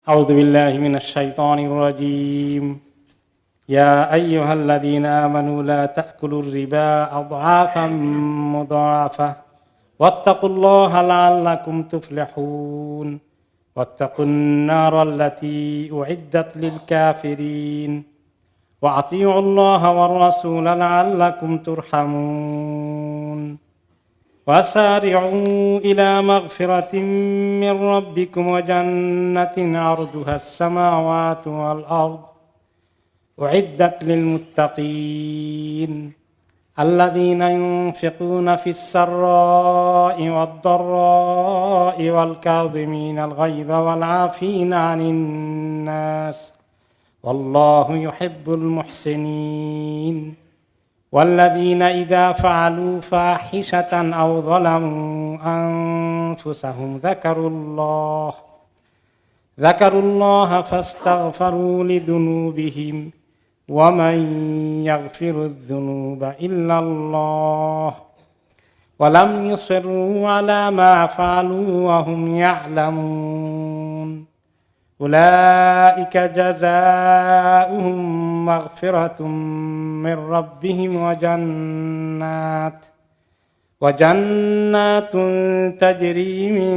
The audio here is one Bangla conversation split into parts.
أعوذ بالله من الشيطان الرجيم يا أيها الذين آمنوا لا تأكلوا الربا أضعافا مضاعفة واتقوا الله لعلكم تفلحون واتقوا النار التي أعدت للكافرين وأطيعوا الله والرسول لعلكم ترحمون وسارعوا إلى مغفرة من ربكم وجنة عرضها السماوات والأرض أعدت للمتقين الذين ينفقون في السراء والضراء والكاظمين الغيظ والعافين عن الناس والله يحب المحسنين والذين إذا فعلوا فاحشة أو ظلموا أنفسهم ذكروا الله فاستغفروا لذنوبهم ومن يغفر الذنوب إلا الله ولم يصروا على ما فعلوا وهم يعلمون أولئك جزاؤهم مغفرة من ربهم وجنات تجري من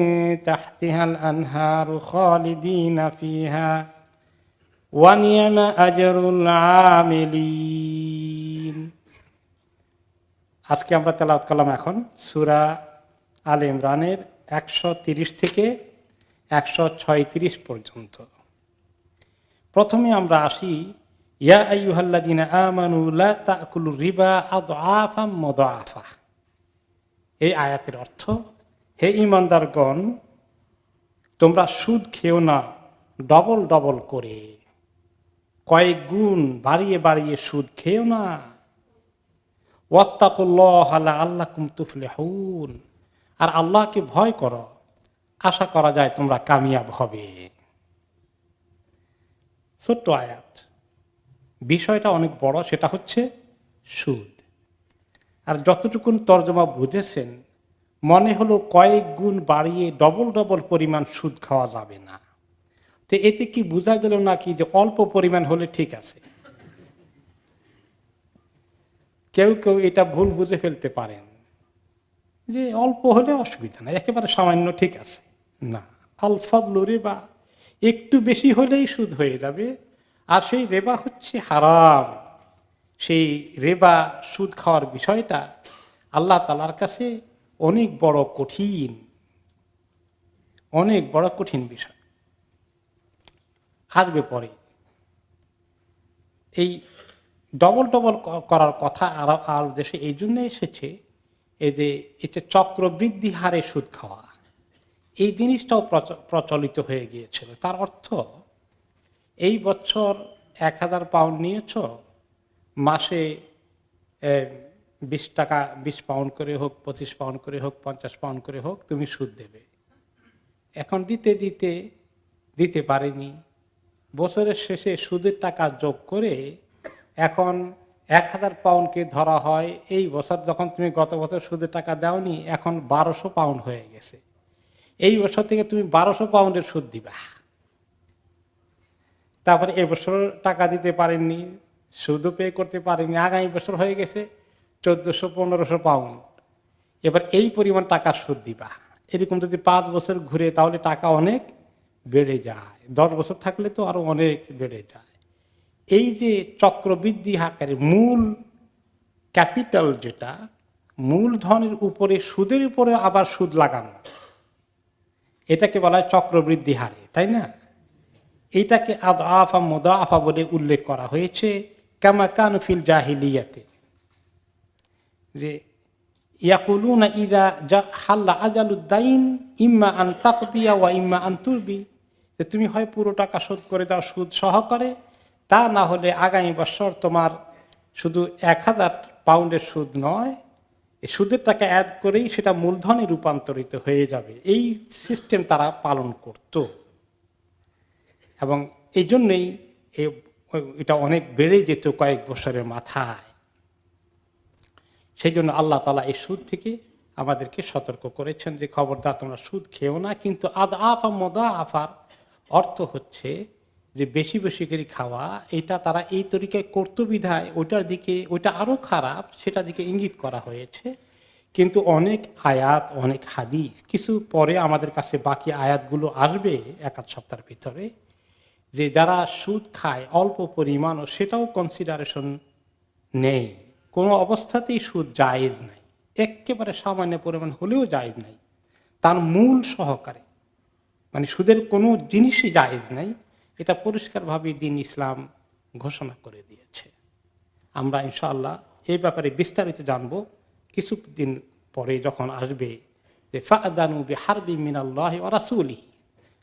تحتها الأنهار خالدين فيها ونعم أجر العاملين। আজকে আমরা তেলাওয়াত করলাম এখন সূরা আলে ইমরানের 130 থেকে 136 পর্যন্ত। প্রথমে আমরা আসি ইয়া আইয়ুহাল্লাযীনা আমানু লা তাকুলুর রিবা আযআফাম মুযাআফা। এই আয়াতের অর্থ, হে ঈমানদারগণ, তোমরা সুদ খেও না ডবল ডবল করে, কয়েক গুণ বাড়িয়ে বাড়িয়ে সুদ খেও না। ওয়াত্তাকুল্লাহা লাআল্লাকুম তুফলিহুন, আর আল্লাহকে ভয় করো, আশা করা যায় তোমরা কামিয়াব হবে। ছোট্ট আয়াত, বিষয়টা অনেক বড়, সেটা হচ্ছে সুদ। আর যতটুকুন তর্জমা বুঝেছেন, মনে হলো কয়েক গুণ বাড়িয়ে ডবল ডবল পরিমাণ সুদ খাওয়া যাবে না। তো এতে কি বোঝা গেল নাকি যে অল্প পরিমাণ হলে ঠিক আছে? কেউ কেউ এটা ভুল বুঝে ফেলতে পারেন যে অল্প হলে অসুবিধা নাই, একেবারে সামান্য ঠিক আছে। না, আল ফাদলু রিবা, একটু বেশি হলেই সুদ হয়ে যাবে। আর সেই রেবা হচ্ছে হারাম। সেই রেবা, সুদ খাওয়ার বিষয়টা আল্লাহ তাআলার কাছে অনেক বড় কঠিন, অনেক বড় কঠিন বিষয়। আসবে পরে। এই ডবল ডবল করার কথা আর দেশে এই জন্য এসেছে, এই যে এটা চক্রবৃদ্ধি হারে সুদ খাওয়া, এই জিনিসটাও প্রচলিত হয়ে গিয়েছিল। তার অর্থ, এই বছর 1000 পাউন্ড নিয়েছ, মাসে 20 টাকা, 20 পাউন্ড করে হোক, 25 পাউন্ড করে হোক, 50 পাউন্ড করে হোক, তুমি সুদ দেবে। এখন দিতে দিতে দিতে পারেনি, বছরের শেষে সুদের টাকা যোগ করে এখন 1000 পাউন্ডকে ধরা হয়। এই বছর যখন তুমি গত বছর সুদের টাকা দাওনি, এখন 1200 পাউন্ড হয়ে গেছে। এই বছর থেকে তুমি 1200 পাউন্ডের সুদ দিবা। তারপরে এবছর টাকা দিতে পারেননি, সুদও পে করতে পারেননি, আগামী বছর হয়ে গেছে 1400-1500 পাউন্ড। এবার এই পরিমাণ টাকা সুদ দিবা। এরকম যদি 5 বছর ঘুরে, তাহলে টাকা অনেক বেড়ে যায়। 10 বছর থাকলে তো আরো অনেক বেড়ে যায়। এই যে চক্রবৃদ্ধি হারে মূল ক্যাপিটাল, যেটা মূলধনের উপরে সুদের উপরে আবার সুদ লাগানো, এটাকে বলা হয় চক্রবৃদ্ধি হারে, তাই না? এইটাকে আযআফা মুযাআফা বলে উল্লেখ করা হয়েছে। কামা কানু ফিল জাহিলিয়াতে, যে ইয়াকুলুনা ইযা হাল্লা আজালুদ দাইন ইম্মা আন তাকদিয়া ওয়া ইম্মা আন তুরবি, যে তুমি হয় পুরো টাকা শোধ করে দাও সুদ সহকারে, তা না হলে আগামী বছর তোমার শুধু 1000 পাউন্ডের সুদ নয়, এই সুদের টাকা অ্যাড করেই সেটা মূলধনে রূপান্তরিত হয়ে যাবে। এই সিস্টেম তারা পালন করত, এবং এই জন্যই এটা অনেক বেড়ে যেত কয়েক বছরের মাথায়। সেই জন্য আল্লাহ তাআলা এই সুদ থেকে আমাদেরকে সতর্ক করেছেন যে খবরদার তোমরা সুদ খেও না, কিন্তু আযআফা মুযাআফার অর্থ হচ্ছে যে বেশি বেশি করে খাওয়া, এটা তারা এই তরিকায় করত বিধায় ওইটার দিকে, ওইটা আরো খারাপ সেটা দিকে ইঙ্গিত করা হয়েছে। কিন্তু অনেক আয়াত, অনেক হাদিস, কিছু পরে আমাদের কাছে বাকি আয়াতগুলো আসবে এক আধ সপ্তাহের ভিতরে, যে যারা সুদ খায় অল্প পরিমাণও সেটাও কনসিডারেশন নেই, কোনো অবস্থাতেই সুদ জায়েজ নাই, একেবারে সামান্য পরিমাণ হলেও জায়েজ নাই, তার মূল সহকারে, মানে সুদের কোনো জিনিসই জায়েজ নাই, এটা পরিষ্কারভাবে দ্বীন ইসলাম ঘোষণা করে দিয়েছে। আমরা ইনশাআল্লাহ এই ব্যাপারে বিস্তারিত জানবো কিছুদিন পরে, যখন আসবে যে ফাআদানু বিহারবিম মিনাল্লাহি ওয়া রাসূলিহি,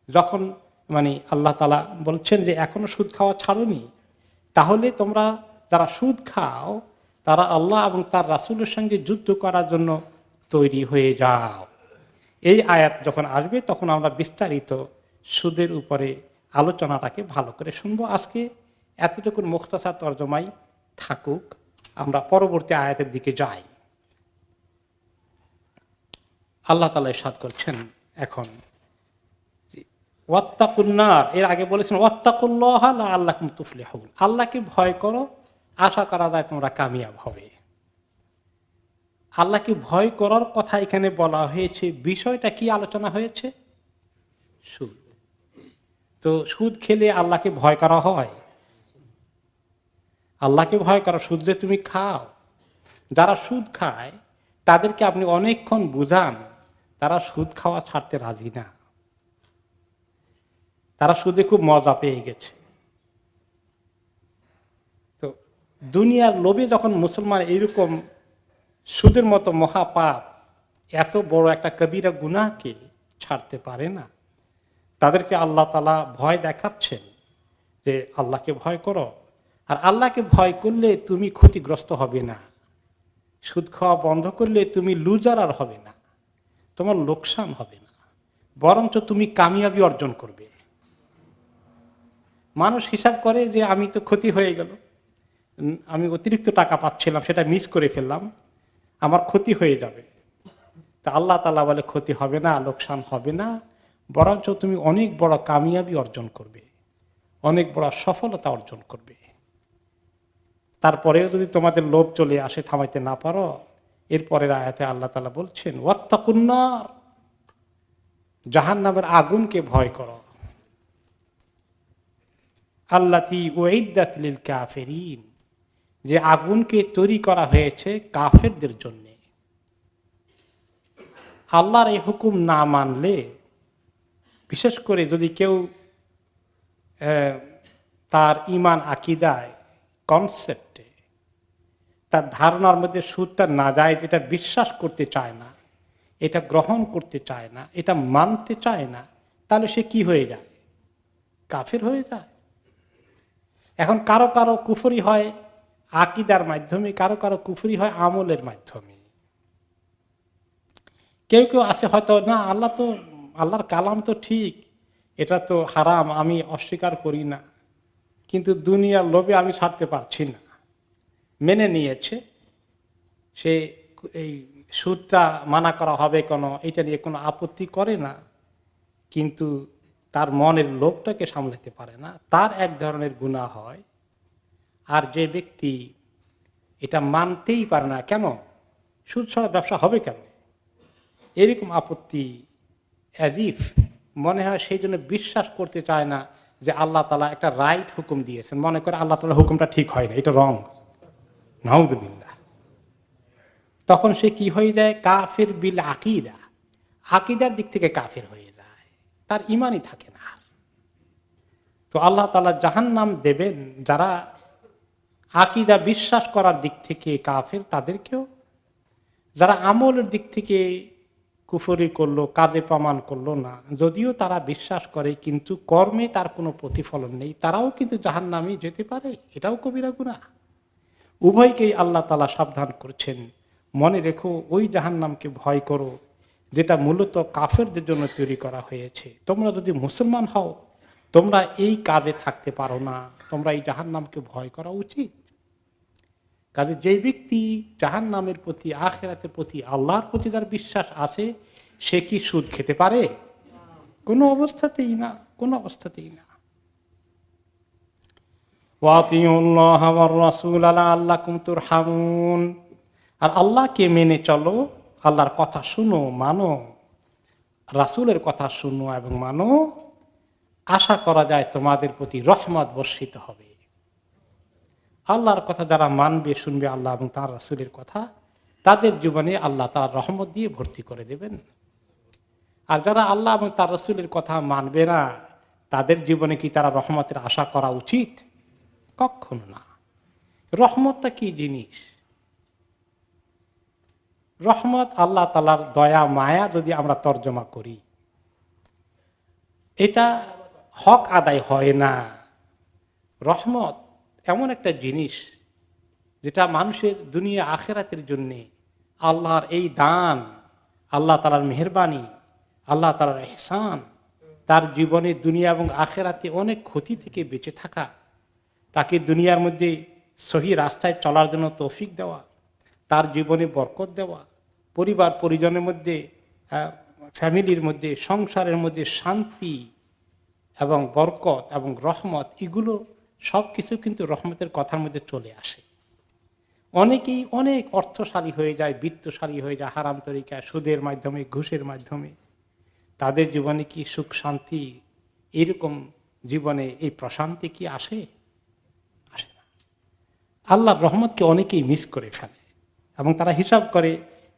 যখন মানে আল্লাহ তাআলা বলছেন যে এখনো সুদ খাওয়া ছাড়োনি, তাহলে তোমরা যারা সুদ খাও তারা আল্লাহ এবং তার রাসূলের সঙ্গে যুদ্ধ করার জন্য তৈরি হয়ে যাও। এই আয়াত যখন আসবে তখন আমরা বিস্তারিত সুদের উপরে আলোচনাটাকে ভালো করে শুনবো। আজকে এতটুকু মুখতাসার তরজমাই থাকুক, আমরা পরবর্তী আয়াতের দিকে যাই। আল্লাহ তাআলা ইরশাদ করছেন এখন ওয়াত্তাকুন্নার, এর আগে বলেছেন ওয়াত্তাকুল্লাহা লাআল্লাকুম তুফলিহুন, আল্লাহকে ভয় করো, আশা করা যায় তোমরা কামিয়াব হবে। আল্লাহকে ভয় করার কথা এখানে বলা হয়েছে, বিষয়টা কি আলোচনা হয়েছে? সুদ। তো সুদ খেলে আল্লাহকে ভয় করা হয়? আল্লাহকে ভয় করা, সুদ যে তুমি খাও, যারা সুদ খায় তাদেরকে আপনি অনেকক্ষণ বুঝান, তারা সুদ খাওয়া ছাড়তে রাজি না, তারা সুদে খুব মজা পেয়ে গেছে। তো দুনিয়ার লোভে যখন মুসলমান এইরকম সুদের মতো মহাপাপ, এত বড় একটা কবিরা গুনাহকে ছাড়তে পারে না, তাদেরকে আল্লাহ তাআলা ভয় দেখাচ্ছেন যে আল্লাহকে ভয় করো। আর আল্লাহকে ভয় করলে তুমি ক্ষতিগ্রস্ত হবে না, সুদ খাওয়া বন্ধ করলে তুমি লুজার আর হবে না, তোমার লোকসান হবে না, বরঞ্চ তুমি কামিয়াবি অর্জন করবে। মানুষ হিসাব করে যে আমি তো ক্ষতি হয়ে গেল, আমি অতিরিক্ত টাকা পাচ্ছিলাম সেটা মিস করে ফেললাম, আমার ক্ষতি হয়ে যাবে। তা আল্লাহ তাআলা বলে ক্ষতি হবে না, লোকসান হবে না, বরঞ্চ তুমি অনেক বড় কামিয়াবি অর্জন করবে, অনেক বড় সফলতা অর্জন করবে। তারপরেও যদি তোমাদের লোভ চলে আসে, থামাইতে না পারো, এরপরের আয়াতে আল্লাহ তাআলা বলছেন ওয়াত্তাকুন্নার, জাহান্নামের আগুনকে ভয় করো, আল্লাতী উইদ্দাত লিল কাফিরিন, যে আগুনকে তৈরি করা হয়েছে কাফেরদের জন্য। আল্লাহর এই হুকুম না মানলে, বিশেষ করে যদি কেউ তার ঈমান আকীদায়, কনসেপ্টে, তার ধারণার মধ্যে সুদটা নাজায়েজ এটা বিশ্বাস করতে চায় না, এটা গ্রহণ করতে চায় না, এটা মানতে চায় না, তাহলে সে কি হয়ে যায়? কাফের হয়ে যায়। এখন কারো কারো কুফরি হয় আকীদার মাধ্যমে, কারো কারো কুফরি হয় আমলের মাধ্যমে। কেউ কেউ আছে হয়তো না, আল্লাহ তো, আল্লাহর কালাম তো ঠিক, এটা তো হারাম, আমি অস্বীকার করি না, কিন্তু দুনিয়ার লোভে আমি ছাড়তে পারছি না, মেনে নিয়েছে, সে এই সুদটা মানা করা হবে কোনো, এটা নিয়ে কোনো আপত্তি করে না, কিন্তু তার মনের লোভটাকে সামলাতে পারে না, তার এক ধরনের গুনাহ হয়। আর যে ব্যক্তি এটা মানতেই পারে না, কেন সুদ ছাড়া ব্যবসা হবে কেন, এরকম আপত্তি, অ্যাজিফ মনে হয়, সেই জন্য বিশ্বাস করতে চায় না যে আল্লাহ তাআলা একটা রাইট হুকুম দিয়েছেন, মনে করে আল্লাহ তাআলা হুকুমটা ঠিক হয় না, এটা রং, নাউযুবিল্লাহ। তখন সে কি হয়ে যায়? কাফির বিল আকীদা, আকীদার দিক থেকে কাফির হয়ে যায়, তার ঈমানই থাকে না। তো আল্লাহ তাআলা জাহান্নাম দেবেন যারা আকীদা বিশ্বাস করার দিক থেকে কাফির, তাদেরকেও, যারা আমলের দিক থেকে কুফরি করলো, কাজে প্রমাণ করলো না, যদিও তারা বিশ্বাস করে কিন্তু কর্মে তার কোনো প্রতিফলন নেই, তারাও কিন্তু জাহান্নামে যেতে পারে, এটাও কবিরা গুনাহ। উভয়কেই আল্লাহ তাআলা সাবধান করছেন, মনে রেখো ওই জাহান্নামকে ভয় করো যেটা মূলত কাফেরদের জন্য তৈরি করা হয়েছে। তোমরা যদি মুসলমান হও, তোমরা এই কাজে থাকতে পারো না, তোমরা এই জাহান্নামকে ভয় করা উচিত। কাজে যে ব্যক্তি জাহান্নামের প্রতি, আখিরাতের প্রতি, আল্লাহর প্রতি যার বিশ্বাস আছে, সে কি সুদ খেতে পারে? কোনো অবস্থাতেই না। কোনো অবস্থাতেই না। ওয়াতিউল্লাহ ওয়ার রাসূল লাআল্লাকুম তুরহামুন, আর আল্লাহকে মেনে চলো, আল্লাহর কথা শুনো, মানো, রাসূলের কথা শুনো এবং মানো, আশা করা যায় তোমাদের প্রতি রহমত বর্ষিত হবে। আল্লাহর কথা যারা মানবে, শুনবে আল্লাহ এবং তার রাসূলের কথা, তাদের জীবনে আল্লাহ তার রহমত দিয়ে ভর্তি করে দেবেন। আর যারা আল্লাহ এবং তার রাসূলের কথা মানবে না, তাদের জীবনে কি তারা রহমতের আশা করা উচিত? কখনো না। রহমতটা কি জিনিস? রহমত আল্লাহ তাআলার দয়া মায়া যদি আমরা তর্জমা করি, এটা হক আদায় হয় না। রহমত এমন একটা জিনিস যেটা মানুষের দুনিয়া আখেরাতের জন্যে আল্লাহর এই দান, আল্লাহ তাআলার মেহেরবানি, আল্লাহ তাআলার ইহসান, তার জীবনে দুনিয়া এবং আখেরাতে অনেক ক্ষতি থেকে বেঁচে থাকা, তাকে দুনিয়ার মধ্যে সহি রাস্তায় চলার জন্য তৌফিক দেওয়া, তার জীবনে বরকত দেওয়া, পরিবার পরিজনের মধ্যে, ফ্যামিলির মধ্যে, সংসারের মধ্যে শান্তি এবং বরকত এবং রহমত, এগুলো সব কিছু কিন্তু রহমতের কথার মধ্যে চলে আসে। অনেকেই অনেক অর্থশালী হয়ে যায়, বিত্তশালী হয়ে যায় হারাম তরিকায়, সুদের মাধ্যমে, ঘুষের মাধ্যমে। তাদের জীবনে কি সুখ শান্তি, এরকম জীবনে এই প্রশান্তি কি আসে? আসে না। আল্লাহর রহমতকে অনেকেই মিস করে ফেলে এবং তারা হিসাব করে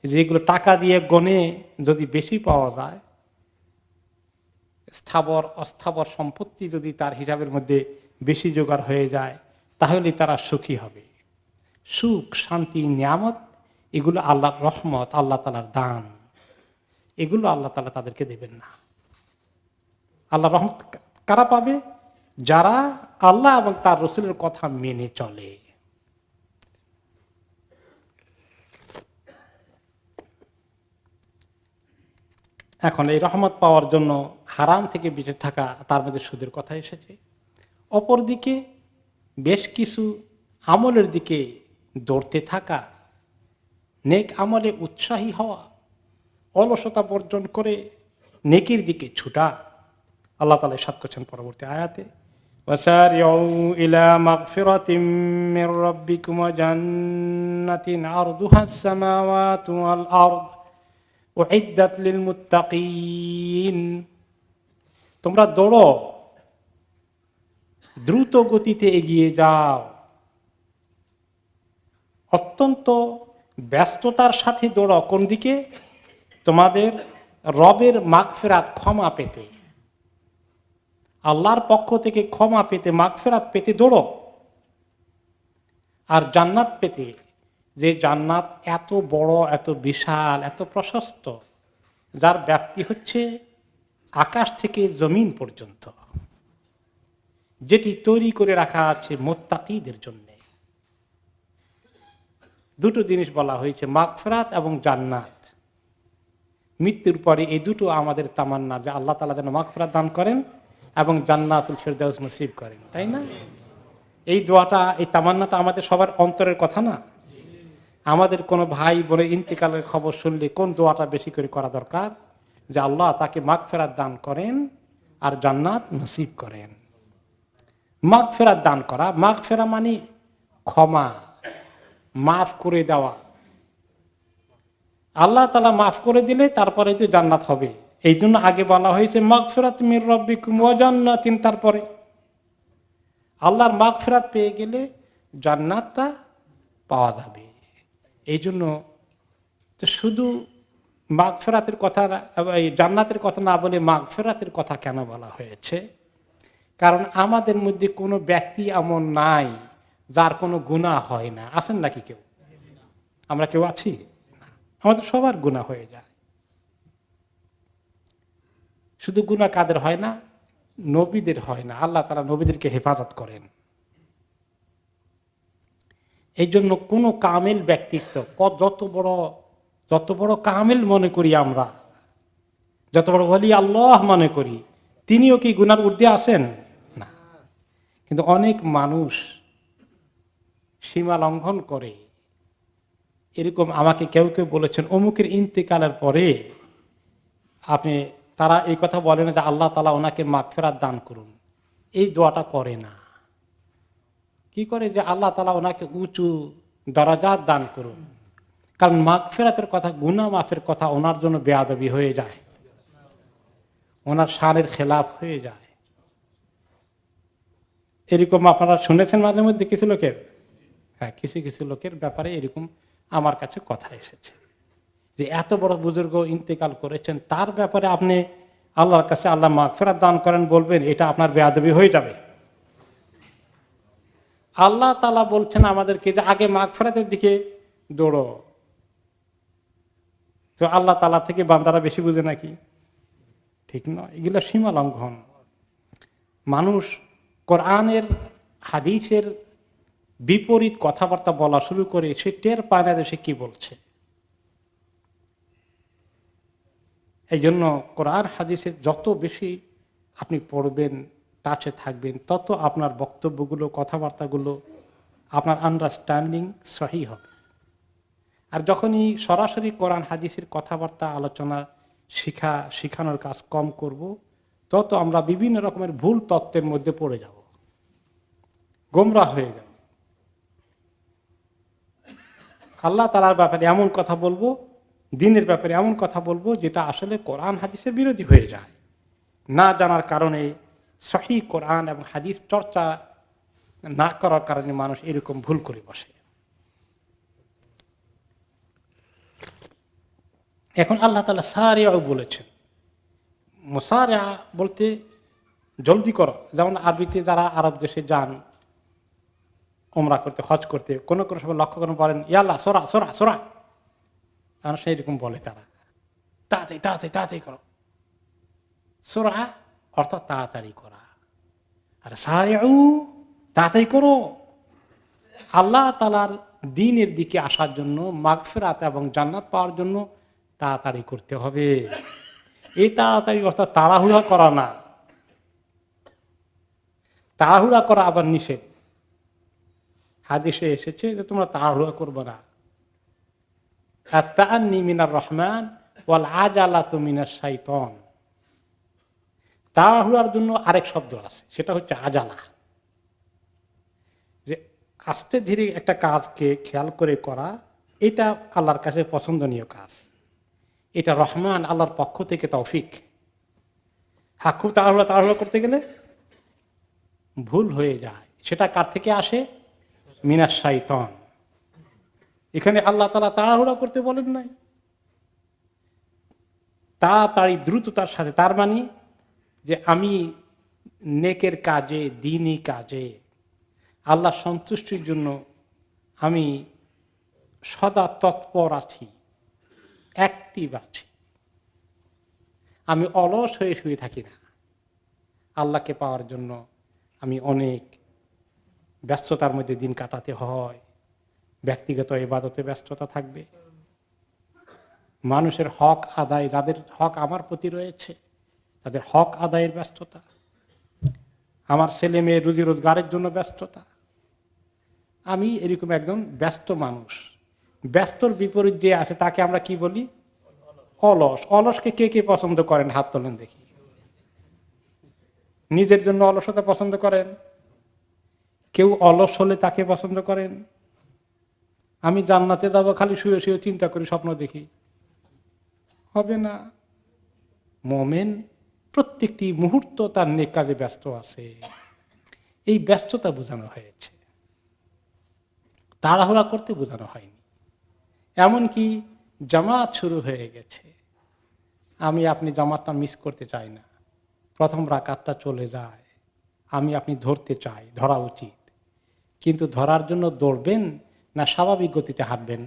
যে এগুলো টাকা দিয়ে গনে যদি বেশি পাওয়া যায়, স্থাবর অস্থাবর সম্পত্তি যদি তার হিসাবের মধ্যে বেশি জোগাড় হয়ে যায়, তাহলে তারা সুখী হবে। সুখ শান্তি নিয়ামত এগুলো আল্লাহর রহমত, আল্লাহ তাআলার দান, এগুলো আল্লাহ তাআলা তাদেরকে দেবেন না। আল্লাহর রহমত কারা পাবে? যারা আল্লাহ এবং তার রাসূলের কথা মেনে চলে। এখন এই রহমত পাওয়ার জন্য হারাম থেকে বেঁচে থাকা, তার মধ্যে সুদের কথা এসেছে। অপরদিকে বেশ কিছু আমলের দিকে দৌড়তে থাকা, নেক আমলে উৎসাহী হওয়া, অলসতা বর্জন করে নেকির দিকে ছুটা। আল্লাহ তাআলা ইরশাদ করেছেন পরবর্তী আয়াতে, ওয়াসারিউ ইলা মাগফিরাতিম মির রাব্বিকুম ওয়া জান্নাতিন আরদুহাস সামাওয়াতু ওয়াল আরদ উইদ্দাত লিল মুত্তাকিন। তোমরা দৌড়ো, দ্রুত গতিতে এগিয়ে যাও, অত্যন্ত ব্যস্ততার সাথে দৌড়ো। কোন দিকে? তোমাদের রবের মাগফিরাত, ক্ষমা পেতে, আল্লাহর পক্ষ থেকে ক্ষমা পেতে, মাগফিরাত পেতে দৌড়ো। আর জান্নাত পেতে, যে জান্নাত এত বড়, এত বিশাল, এত প্রশস্ত, যার ব্যাপ্তি হচ্ছে আকাশ থেকে জমিন পর্যন্ত, যেটি তৈরি করে রাখা আছে মুত্তাকিদের জন্য। দুটো জিনিস বলা হয়েছে, মাগফিরাত এবং জান্নাত। মৃত্যুর পরে এই দুটো আমাদের তামান্না, যে আল্লাহ তাআলা যেন মাগফিরাত দান করেন এবং জান্নাতুল ফেরদাউস নসিব করেন, তাই না? এই দোয়াটা, এই তামান্নাটা আমাদের সবার অন্তরের কথা না? আমাদের কোনো ভাই বোনের ইন্তেকালের খবর শুনলে কোন দোয়াটা বেশি করে করা দরকার? যে আল্লাহ তাকে মাগফিরাত দান করেন আর জান্নাত নসিব করেন। মাগফিরাত দান করা, মাগফিরা মানে ক্ষমা, মাফ করে দেওয়া। আল্লাহ তাআলা মাফ করে দিলে তারপরে তো জান্নাত হবে। এই জন্য আগে বলা হয়েছে মাগফিরাত মির রাব্বিকুম ওয়া জান্নাতিন, তারপরে আল্লাহর মাগফিরাত পেয়ে গেলে জান্নাতটা পাওয়া যাবে। এই জন্য তো শুধু মাগফিরাতের কথা, এই জান্নাতের কথা না বলে মাগফিরাতের কথা কেন বলা হয়েছে? কারণ আমাদের মধ্যে কোনো ব্যক্তি এমন নাই যার কোনো গুনাহ হয় না। আছেন নাকি কেউ? আমরা কেউ আছি? আমাদের সবার গুনাহ হয়ে যায়। শুধু গুনাহ কাদের হয় না? নবীদের হয় না। আল্লাহ তাআলা নবীদেরকে হেফাজত করেন। এই জন্য কোনো কামেল ব্যক্তিত্ব, যত বড় কামেল মনে করি আমরা, যত বড় ওলি আল্লাহ মনে করি, তিনিও কি গুনার ঊর্ধ্বে আছেন? না। কিন্তু অনেক মানুষ সীমা লঙ্ঘন করে। এরকম আমাকে কেউ কেউ বলেছেন, অমুকের ইন্তেকালের পরে আপনি তারা এই কথা বলে না যে আল্লাহ তাআলা ওনাকে মাগফিরাত দান করুন, এই দোয়াটা করে না। কি করে যে আল্লাহ তাআলা ওনাকে উঁচু দরাজাত দান করুন, কারণ মাগফিরাতের কথা, গুনাহ মাফের কথা ওনার জন্য বেয়াদবি হয়ে যায়, ওনার শানের খেলাফ হয়ে যায়। এরকম আপনারা শুনেছেন মাঝে মধ্যে কিছু লোকের, হ্যাঁ কিছু কিছু লোকের ব্যাপারে এরকম আমার কাছে কথা এসেছে যে এত বড় বুজুর্গ ইন্তেকাল করেছেন, তার ব্যাপারে আপনি আল্লাহর কাছে আল্লাহ মাগফিরাত দান করেন বলবেন, এটা আপনার বেয়াদবি হয়ে যাবে। আল্লাহ তাআলা বলছেন আমাদেরকে যে আগে মাগফিরাতের দিকে দৌড়ো। তো আল্লাহ তাআলা থেকে বান্দারা বেশি বুঝে নাকি? ঠিক নয়, এগুলো সীমা লঙ্ঘন। মানুষ কোরআনের হাদিসের বিপরীত কথাবার্তা বলা শুরু করে, সে টের পায় না যে সে কি বলছে। এই জন্য কোরআন হাদিসের যত বেশি আপনি পড়বেন, টাচে থাকবেন, তত আপনার বক্তব্যগুলো, কথাবার্তাগুলো, আপনার আন্ডারস্ট্যান্ডিং সহি হবে। আর যখনই সরাসরি কোরআন হাদিসের কথাবার্তা, আলোচনা, শিখানোর কাজ কম করব, তত আমরা বিভিন্ন রকমের ভুল তত্ত্বের মধ্যে পড়ে যাব, গোমরাহ হয়ে যাব। আল্লাহ তাআলার ব্যাপারে এমন কথা বলবো, দ্বীনের ব্যাপারে এমন কথা বলবো যেটা আসলে কোরআন হাদিসের বিরোধী হয়ে যায়। না জানার কারণে, সহিহ কোরআন এবং হাদিস চর্চা না করার কারণে মানুষ এরকম ভুল করে বসে। এখন আল্লাহ তাআলা সারিআ বলেছেন। মুসারিআ বলতে জলদি করো। যেমন আরবিতে যারা আরব দেশে যান উমরা করতে, হজ করতে, কোনো কোনো সময় লক্ষ্য করে বলেন ইয়াল্লাহ সোরা সোরা সোরা, আর সেইরকম বলে তারা, তাড়াতাড়ি তাড়াতাড়ি তাড়াতাড়ি করো। সোরা অর্থাৎ তাড়াতাড়ি করা, আর সারিউ তাড়াতাড়ি করো। আল্লাহ তাআলার দ্বীনের দিকে আসার জন্য, মাগফিরাত এবং জান্নাত পাওয়ার জন্য তাড়াতাড়ি করতে হবে। এই তাড়াতাড়ি অর্থাৎ তাড়াহুড়া করা না। তাড়াহুড়া করা আবার নিষেধ। হাদিসে এসেছে যে তোমরা তাড়াহুড়া করবে না। আত-তাআন্নী মিনার রহমান ওয়াল আজালাতু মিনাশ শাইতান। তাড়াহুড়ার জন্য আরেক শব্দ আছে, সেটা হচ্ছে আজালা, যে আস্তে ধীরে একটা কাজকে খেয়াল করে করা, এটা আল্লাহর কাছে পছন্দনীয় কাজ। এটা রহমান আল্লাহর পক্ষ থেকে তৌফিক। খুব তাড়াহুড়া করতে গেলে ভুল হয়ে যায়। সেটা কার থেকে আসে? মিনাশ শাইতান। এখানে আল্লাহ তাআলা তাড়াহুড়া করতে বলেন নাই, তাড়াতাড়ি দ্রুততার সাথে। তার মানে যে আমি নেকের কাজে, দ্বীনি কাজে, আল্লাহ সন্তুষ্টির জন্য আমি সদা তৎপর আছি, অ্যাক্টিভ আছি। আমি অলস হয়ে শুয়ে থাকি না। আল্লাহকে পাওয়ার জন্য আমি অনেক ব্যস্ততার মধ্যে দিন কাটাতে হয়। ব্যক্তিগত ইবাদতে ব্যস্ততা থাকবে, মানুষের হক আদায়, যাদের হক আমার প্রতি রয়েছে তাদের হক আদায়ের ব্যস্ততা, আমার ছেলে মেয়ে রুজি রোজগারের জন্য ব্যস্ততা। আমি এরকম একজন ব্যস্ত মানুষ। ব্যস্তর বিপরীত যে আছে তাকে আমরা কি বলি? অলস। অলসকে কে কে পছন্দ করেন? হাত তোলেন দেখি। নিজের জন্য অলসতা পছন্দ করেন? কেউ অলস হলে তাকে পছন্দ করেন? আমি জান্নাতে যাবো খালি শুয়ে শুয়ে চিন্তা করি, স্বপ্ন দেখি, হবে না। মুমিন প্রত্যেকটি মুহূর্ত তার নেক কাজে ব্যস্ত আছে। এই ব্যস্ততা বোঝানো হয়েছে, তাড়াহুড়া করতে বোঝানো হয়নি। এমনকি জামাত শুরু হয়ে গেছে, আমি আপনি জামাতটা মিস করতে চাই না, প্রথম রাকাতটা চলে যায়, আমি আপনি ধরতে চাই, ধরা উচিত। কিন্তু ধরার জন্য দৌড়বেন না স্বাভাবিক গতিতে হাঁটবেন?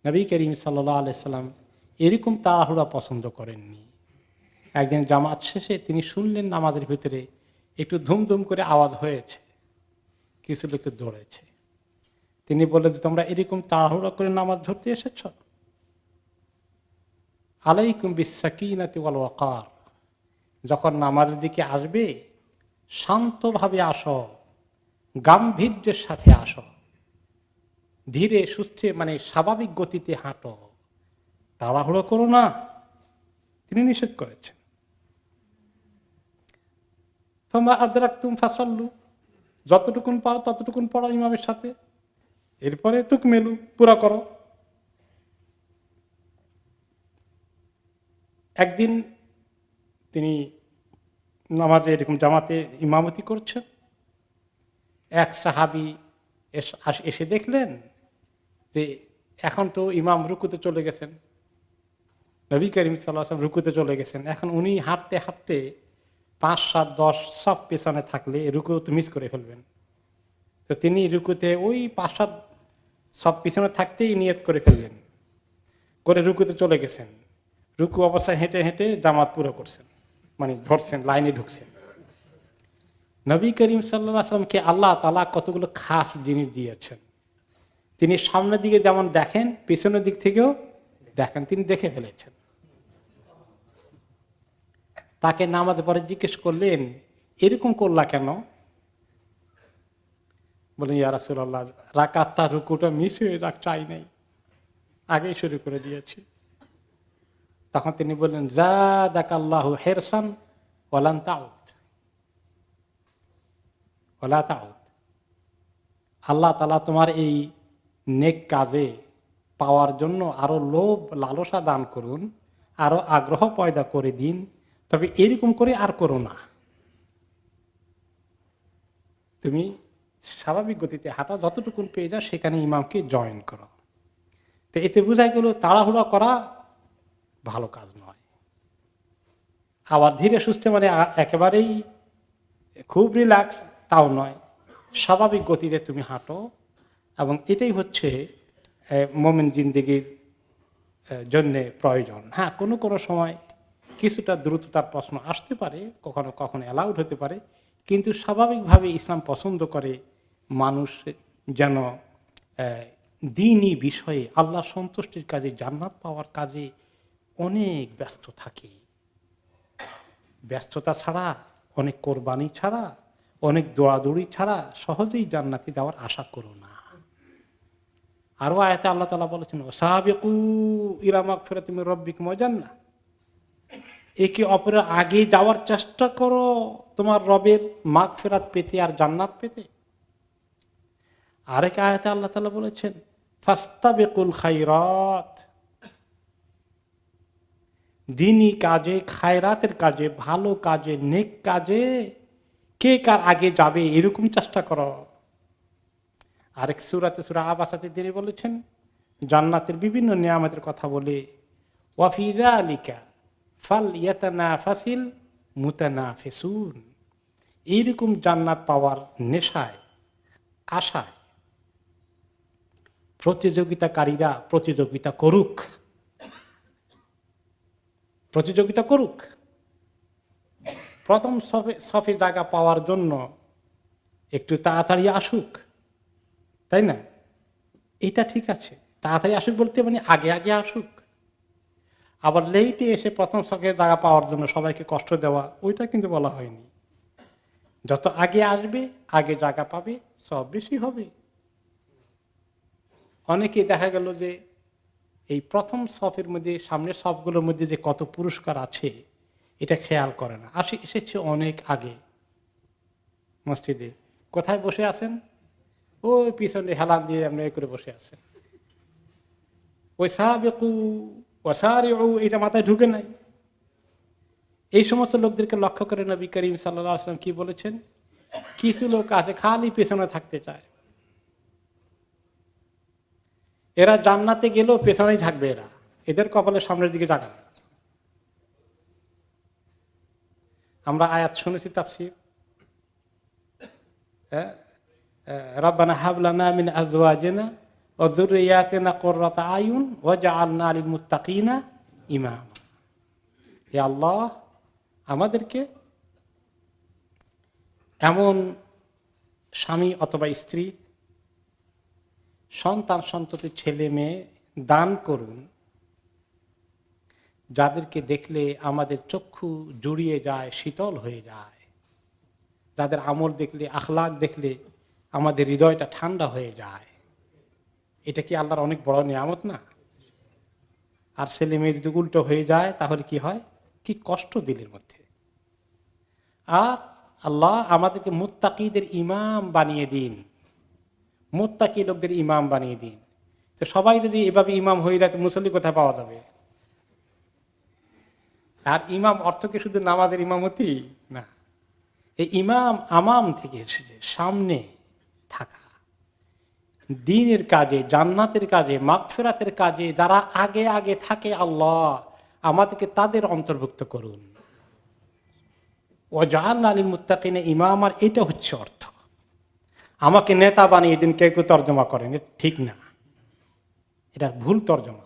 নবী করিম সাল্লাল্লাহু আলাইহি সাল্লাম এরকম তাড়াহুড়া পছন্দ করেননি। একদিন জামাত শেষে তিনি শুনলেন নামাজের ভিতরে একটু ধুমধুম করে আওয়াজ হয়েছে, কিছু লোকে দৌড়েছে। তিনি বললেন যে তোমরা এরকম তাড়াহুড়া করে নামাজ ধরতে এসেছ? আলাইকুম বিস-সাকিনাতি ওয়াল ওয়াকার। যখন নামাজের দিকে আসবে শান্তভাবে আসো, গাম্ভীর্যের সাথে আসো, ধীরে সুস্থে মানে স্বাভাবিক গতিতে হাঁটো, তাড়াহুড়ো করো না। তিনি নিষেধ করেছেন। ফামা আদরাকতুম ফাসাল্লু, যতটুকুন পাও ততটুকুন পড়ো ইমামের সাথে, এরপরে তুকমিলু, পুরা করো। একদিন তিনি নামাজে এরকম জামাতে ইমামতি করছেন, এক সাহাবী এসে দেখলেন যে এখন তো ইমাম রুকুতে চলে গেছেন, নবী করিম সাল্লাল্লাহু আলাইহি ওয়াসাল্লাম রুকুতে চলে গেছেন, এখন উনি হাঁটতে হাঁটতে 5, 7, 10 সব পেছনে থাকলে রুকু তো মিস করে ফেলবেন। তো তিনি রুকুতে ওই 5, 7 সব পিছনে থাকতেই নিয়ত করে ফেললেন, করে রুকুতে চলে গেছেন। রুকু অবস্থায় হেঁটে হেঁটে জামাত পুরো করছেন, মানে ধরছেন, লাইনে ঢুকছেন। নবী করিম সাল্লাল্লাহু আলাইহি ওয়াসাল্লামকে আল্লাহ তাআলা কতগুলো খাস জিনিস দিয়েছেন। তিনি সামনের দিকে যেমন দেখেন, পিছনের দিক থেকেও দেখেন, তিনি দেখে ফেলেছেন। তাকে নামাজ পরে জিজ্ঞেস করলেন, এরকম করলা কেন? বলেন, ইয়া রাসূলুল্লাহ, রাকাতটা রুকুটা মিস হয়ে যাক চাই নাই, আগেই শুরু করে দিয়েছি। তখন তিনি বললেন, যাদাকাল্লাহু হিরসান ওয়ালান তাউদ, ওয়ালা তাউদ। আল্লাহ তাআলা তোমার এই নেক কাজে পাওয়ার জন্য আরো লোভ লালসা দান করুন, আরো আগ্রহ পয়দা করে দিন, তবে এরকম করে আর করো না। তুমি স্বাভাবিক গতিতে হাঁটা, যতটুকুন পেয়ে যাও সেখানে ইমামকে জয়েন করো। তো এতে বোঝা গেল তাড়াহুড়া করা ভালো কাজ নয়। আবার ধীরে সুস্থে মানে একেবারেই খুব রিল্যাক্স তাও নয়, স্বাভাবিক গতিতে তুমি হাঁটো। এবং এটাই হচ্ছে মুমিন জিন্দেগির জন্যে প্রয়োজন। হ্যাঁ, কোনো কোনো সময় কিছুটা দ্রুততার প্রশ্ন আসতে পারে, কখনো কখনো অ্যালাউড হতে পারে, কিন্তু স্বাভাবিকভাবে ইসলাম পছন্দ করে মানুষ যেন দ্বীনি বিষয়ে আল্লাহ সন্তুষ্টির কাজে, জান্নাত পাওয়ার কাজে অনেক ব্যস্ত থাকে। ব্যস্ততা ছাড়া, অনেক কোরবানি ছাড়া, অনেক দৌড়াদৌড়ি ছাড়া সহজেই জান্নাতে যাওয়ার আশা করো না। আরো আয়াতে আল্লাহ তাআলা বলেছেন, সাবিকু ইলা মাগফিরাতিন মির রাব্বিকুম ওয়া জান্নাহ, একে অপরের আগে যাওয়ার চেষ্টা করো তোমার রবের মাগফিরাত পেতে আর জান্নাত পেতে। আরেক আয়াতে আল্লাহ তাআলা বলেছেন, ফাস্তাবিকুল খায়রাত, দ্বীনি কাজে, খায়রাতের কাজে, ভালো কাজে, নেক কাজে কে কার আগে যাবে এরকম চেষ্টা করো। আরেক সূরাতে, সূরা আবাসাতে তিনি বলেছেন, জান্নাতের বিভিন্ন নিয়ামতের কথা বলে, ওয়া ফি যালিকা ফালইয়াতানাফাসিল মুতানাফিসুন, এইরকম জান্নাত পাওয়ার নেশায়, আশায় প্রতিযোগিতাকারীরা প্রতিযোগিতা করুক, প্রতিযোগিতা করুক। প্রথম সফে জায়গা পাওয়ার জন্য একটু তাড়াতাড়ি আসুক, তাই না? এটা ঠিক আছে, তাড়াতাড়ি আসুক বলতে মানে আগে আগে আসুক। আবার লেটে এসে প্রথম সফে জায়গা পাওয়ার জন্য সবাইকে কষ্ট দেওয়া, ওইটা কিন্তু বলা হয়নি। যত আগে আসবে, আগে জায়গা পাবে, সব বেশি হবে। অনেকে দেখা গেল যে এই প্রথম সফের মধ্যে, সামনের সফগুলোর মধ্যে যে কত পুরস্কার আছে এটা খেয়াল করে না। এসেছে অনেক আগে মসজিদে, কোথায় বসে আছেন? ওই পিছনে হেলান দিয়ে আপনি করে বসে আছেন। ওই সাবিকু ওয়া সারিউ এটা মাথায় ঢুকে নাই। এই সমস্ত লোকদেরকে লক্ষ্য করে নবী করিম সাল্লাল্লাহু আলাইহি ওয়াসাল্লাম কি বলেছেন? কিছু লোক আছে খালি পেছনে থাকতে চায়, এরা জান্নাতে গেলেও পেছনেই থাকবে, এদের কপালের সামনের দিকে যাবে। আমরা আয়াত শুনেছি তাফসীর, রব্বানা হাব লানা মিন আজওয়াজিনা ওয়া যুররিয়াতিনা কুররাতা আয়ুন ওয়াজআলনা লিল মুত্তাকিনা ইমামা। হে আল্লাহ, আমাদেরকে এমন স্বামী অথবা স্ত্রী, সন্তান সন্ততি, ছেলে মেয়ে দান করুন যাদেরকে দেখলে আমাদের চক্ষু জুড়িয়ে যায়, শীতল হয়ে যায়, যাদের আমল দেখলে, আখলাক দেখলে আমাদের হৃদয়টা ঠান্ডা হয়ে যায়। এটা কি আল্লাহর অনেক বড় নিয়ামত না? আর ছেলে মেয়ে যদি উল্টো হয়ে যায় তাহলে কি হয়? কি কষ্ট দিলের মধ্যে। আর আল্লাহ আমাদেরকে মুত্তাকিদের ইমাম বানিয়ে দিন, মুত্তাকি লোকদের ইমাম বানিয়ে দিন। তো সবাই যদি এভাবে ইমাম হয়ে যায় তো মুসল্লি কোথায় পাওয়া যাবে? আর ইমাম অর্থ কি শুধু নামাজের ইমামতি না, এই ইমাম আমাম থেকে এসেছে, সামনে থাকা, দ্বীনের কাজে, জান্নাতের কাজে, মাগফিরাতের কাজে যারা আগে আগে থাকে, আল্লাহ আমাদেরকে তাদের অন্তর্ভুক্ত করুন। ওয়াজআলনা লিল মুত্তাকিনা ইমামা, এটা হচ্ছে অর্থ। আমাকে নেতা বানিয়ে দিন, কেউ কেউ তর্জমা করেন, এটা ঠিক না, এটা ভুল তর্জমা।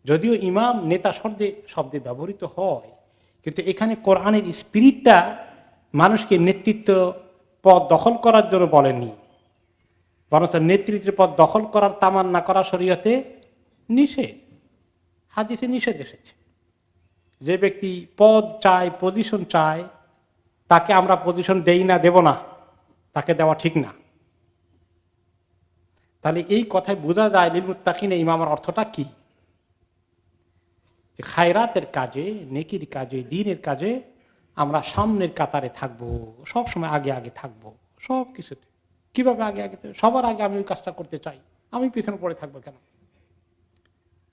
যদিও ইমাম নেতা শব্দে ব্যবহৃত হয়, কিন্তু এখানে কোরআনের স্পিরিটটা মানুষকে নেতৃত্ব পদ দখল করার জন্য বলেনি, বরং নেতৃত্বের পদ দখল করার তামান্না করা শরীয়তে নিষেধ, হাদিসে নিষেধ এসেছে। যে ব্যক্তি পদ চায়, পজিশন চায়, তাকে আমরা পজিশন দেই না, দেব না, তাকে দেওয়া ঠিক না। তাহলে এই কথায় বোঝা যায় লিল মুত্তাকিনা ইমামের অর্থটা কি। খায়রাতের কাজে, নেকির কাজে, দ্বীনের কাজে আমরা সামনের কাতারে থাকবো, সব সময় আগে আগে থাকবো, সব কিছুতে। কিভাবে আগে আগে? সবার আগে আমি ওই কাজটা করতে চাই, আমি পিছনে পড়ে থাকবো কেন?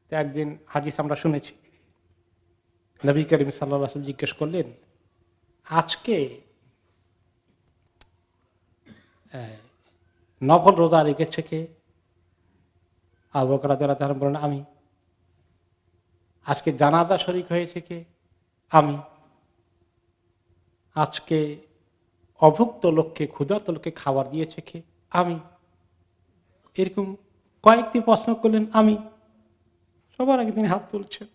তো একদিন হাদিস আমরা শুনেছি, নবী করিম সাল্লাল্লাহু আলাইহি ওয়াসাল্লাম জিজ্ঞেস করলেন, আজকে নফল রোজা রেখেছে কে? আবু বকর রাদিয়াল্লাহু তাআলা বলেন, আমি। আজকে জানাজা শরীক হয়েছে কে? আমি। আজকে অভুক্ত লোককে, ক্ষুধার্ত লোককে খাবার দিয়েছে কে? আমি। এরকম কয়েকটি প্রশ্ন করলেন, আমি। সবার আগে তিনি হাত তুলছেন।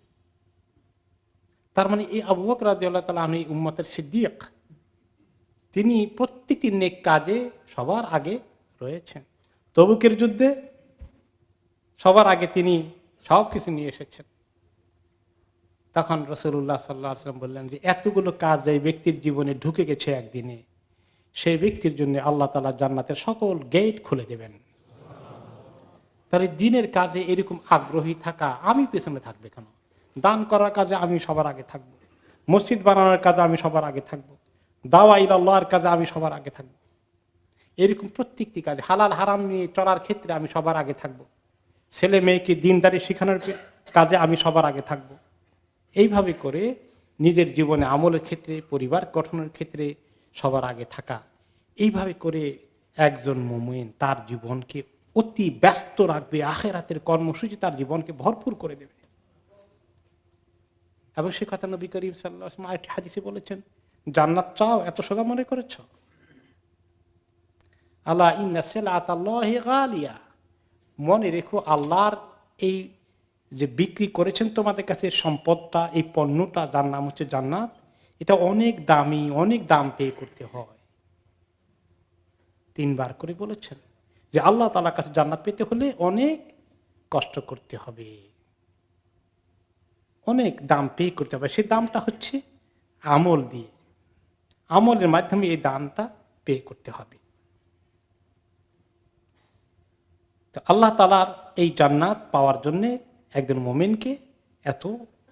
তার মানে এই আবু বকর রাদিয়াল্লাহু তাআলা আনহু উম্মতের সিদ্দিক, তিনি প্রত্যেকটি নেক কাজে সবার আগে রয়েছেন। তবুকের যুদ্ধে সবার আগে তিনি সব কিছু নিয়ে এসেছেন। তখন রাসূলুল্লাহ সাল্লাল্লাহু আলাইহি ওয়াসাল্লাম বললেন যে এতগুলো কাজ যে ব্যক্তির জীবনে ঢুকে গেছে একদিনে, সেই ব্যক্তির জন্য আল্লাহ তাআলা জান্নাতের সকল গেট খুলে দেবেন। তাহলে দ্বীনের কাজে এরকম আগ্রহী থাকা, আমি পেছনে থাকবে কেন? দান করার কাজে আমি সবার আগে থাকবো, মসজিদ বানানোর কাজে আমি সবার আগে থাকবো, দাওয়া ইলাল্লাহর কাজে আমি সবার আগে থাকবো, এরকম প্রত্যেকটি কাজে, হালাল হারাম নিয়ে চলার ক্ষেত্রে আমি সবার আগে থাকবো, ছেলে মেয়েকে দ্বীনদারি শেখানোর কাজে আমি সবার আগে থাকবো। এইভাবে করে নিজের জীবনে আমলের ক্ষেত্রে, পরিবার গঠনের ক্ষেত্রে সবার আগে থাকা, এইভাবে করে একজন মুমিন তার জীবনকে অতি ব্যস্ত রাখবে, আখিরাতের কর্মসূচি তার জীবনকে ভরপুর করে দেবে। এবং সে কথা নবী করিম সাল্লাল্লাহু আলাইহি ওয়াসাল্লাম আরেকটি হাদিসে বলেছেন, জান্নাত চাও, এত সোজা মনে করেছ? আলা ইন্না সিলআতাল্লাহি গালিয়া, মনে রেখো আল্লাহর এই যে বিক্রি করেছেন তোমাদের কাছে সম্পদটা, এই পণ্যটা যার নাম হচ্ছে জান্নাত, এটা অনেক দামি, অনেক দাম পে করতে হয়। 3 বার করে বলেছেন যে আল্লাহ তাআলার কাছে জান্নাত পেতে হলে অনেক কষ্ট করতে হবে, অনেক দাম পে করতে হবে। সেই দামটা হচ্ছে আমল দিয়ে, আমলের মাধ্যমে এই দামটা পে করতে হবে। তো আল্লাহ তাআলার এই জান্নাত পাওয়ার জন্য একজন মুমিনকে এত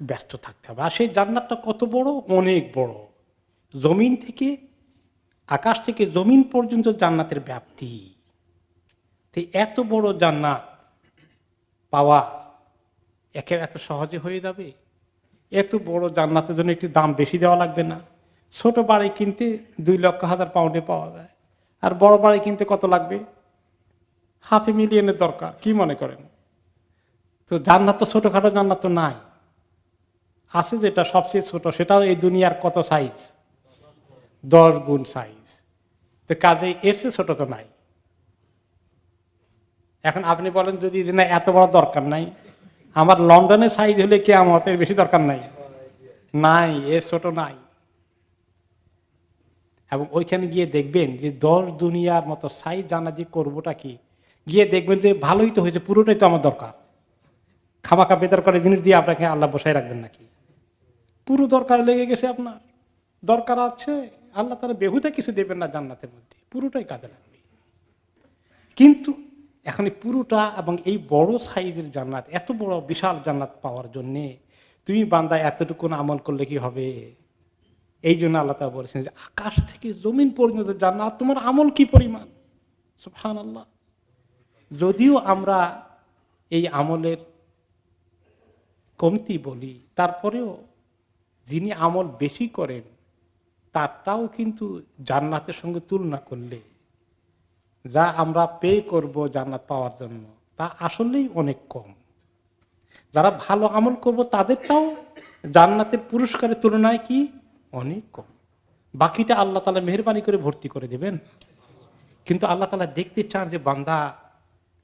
ব্যস্ত থাকতে হবে। আর সেই জান্নাতটা কত বড়? অনেক বড়। জমিন থেকে, আকাশ থেকে জমিন পর্যন্ত জান্নাতের ব্যাপ্তি। তো এত বড় জান্নাত পাওয়া একে এত সহজে হয়ে যাবে? এত বড় জান্নাতের জন্য একটু দাম বেশি দেওয়া লাগবে না? ছোট বাড়ি কিনতে 2,00,000 পাউন্ডে পাওয়া যায়, আর বড় বাড়ি কিনতে কত লাগবে? $500,000 দরকার। কি মনে করেন? তো জান্নাত তো ছোটখাটো জান্নাত তো নাই, আছে যেটা সবচেয়ে ছোট, সেটাও এই দুনিয়ার কত সাইজ? 10 গুণ সাইজ। তো কাজে এর চেয়ে ছোট তো নাই। এখন আপনি বলেন যদি যে না এত বড় দরকার নাই, আমার লন্ডনের সাইজ হলে কিয়ামতের বেশি দরকার নাই? নাই, এর ছোট নাই। এবং ওইখানে গিয়ে দেখবেন যে 10 দুনিয়ার মতো সাইজ জানা দিয়ে করবোটা কি, গিয়ে দেখবেন যে ভালোই তো হয়েছে, পুরোটাই তো আমার দরকার। খামাখা বেদরকারি জিনিস দিয়ে আপনাকে আল্লাহ বসায় রাখবেন নাকি? পুরো দরকার লেগে গেছে আপনার, দরকার আছে, আল্লাহ তারা বেহুদা কিছু দেবেন না জান্নাতের মধ্যে, পুরোটাই কাজে লাগবে। কিন্তু এখন এই পুরোটা এবং এই বড় সাইজের জান্নাত, এত বড় বিশাল জান্নাত পাওয়ার জন্যে তো তুমি বান্দা এতটুকুন আমল করলে কি হবে? এই জন্য আল্লাহ তাআলা বলেছেন যে আকাশ থেকে জমিন পর্যন্ত জান্নাত, তোমার আমল কি পরিমাণ। সুবহানাল্লাহ। যদিও আমরা এই আমলের কমতি বলি, তারপরেও যিনি আমল বেশি করেন তারটাও কিন্তু জান্নাতের সঙ্গে তুলনা করলে যা আমরা পে করব জান্নাত পাওয়ার জন্য তা আসলেই অনেক কম। যারা ভালো আমল করব তাদেরটাও জান্নাতের পুরস্কারের তুলনায় কি অনেক কম। বাকিটা আল্লাহ তাআলা মেহেরবানি করে ভর্তি করে দেবেন। কিন্তু আল্লাহ তাআলা দেখতে চান যে বান্দা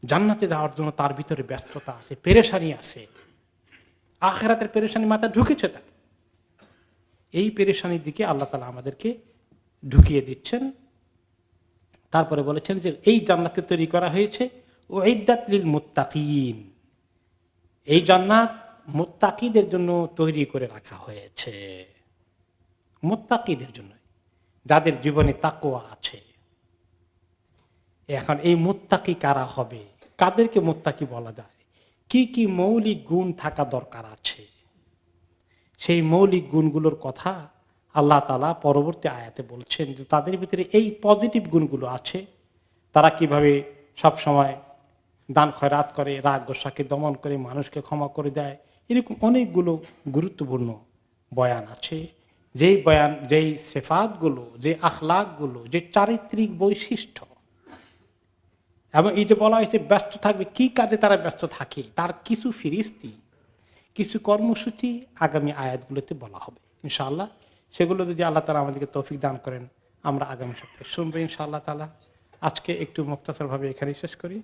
জান্নাতে যাওয়ার জন্য তার ভিতরে ব্যস্ততা আছে, পেরেশানি আছে, আখিরাতের পেরেশানি মাথায় ঢুকেছে তার। এই পেরেশানির দিকে আল্লাহ তাআলা আমাদেরকে ঢুকিয়ে দিচ্ছেন। তারপরে বলেছেন যে এই জান্নাতকে তৈরি করা হয়েছে উইদ্দাত লিল মুত্তাকিন, এই জান্নাত মুত্তাকিদের জন্য তৈরি করে রাখা হয়েছে। মুত্তাকিদের জন্য, যাদের জীবনে তাকওয়া আছে। এখন এই মুত্তাকি কারা হবে, কাদেরকে মুত্তাকি বলা যায়, কি কি মৌলিক গুণ থাকা দরকার আছে, সেই মৌলিক গুণগুলোর কথা আল্লাহ তাআলা পরবর্তী আয়াতে বলছেন যে তাদের ভিতরে এই পজিটিভ গুণগুলো আছে। তারা কিভাবে সব সময় দান খয়রাত করে, রাগ গোসাকে দমন করে, মানুষকে ক্ষমা করে দেয়, এরকম অনেকগুলো গুরুত্বপূর্ণ বয়ান আছে। যেই বয়ান, যেই সিফাতগুলো, যে আখলাকগুলো, যে চারিত্রিক বৈশিষ্ট্য, এবং এই যে বলা হয়েছে ব্যস্ত থাকবে, কি কাজে তারা ব্যস্ত থাকে তার কিছু ফিরিস্তি, কিছু কর্মসূচি আগামী আয়াতগুলোতে বলা হবে ইনশাআল্লাহ। সেগুলো যদি আল্লাহ তাআলা আমাদেরকে তৌফিক দান করেন আমরা আগামী সপ্তাহে শুনবো ইনশাআল্লাহ তাআলা। আজকে একটু মুখতাসারভাবে এখানেই শেষ করি।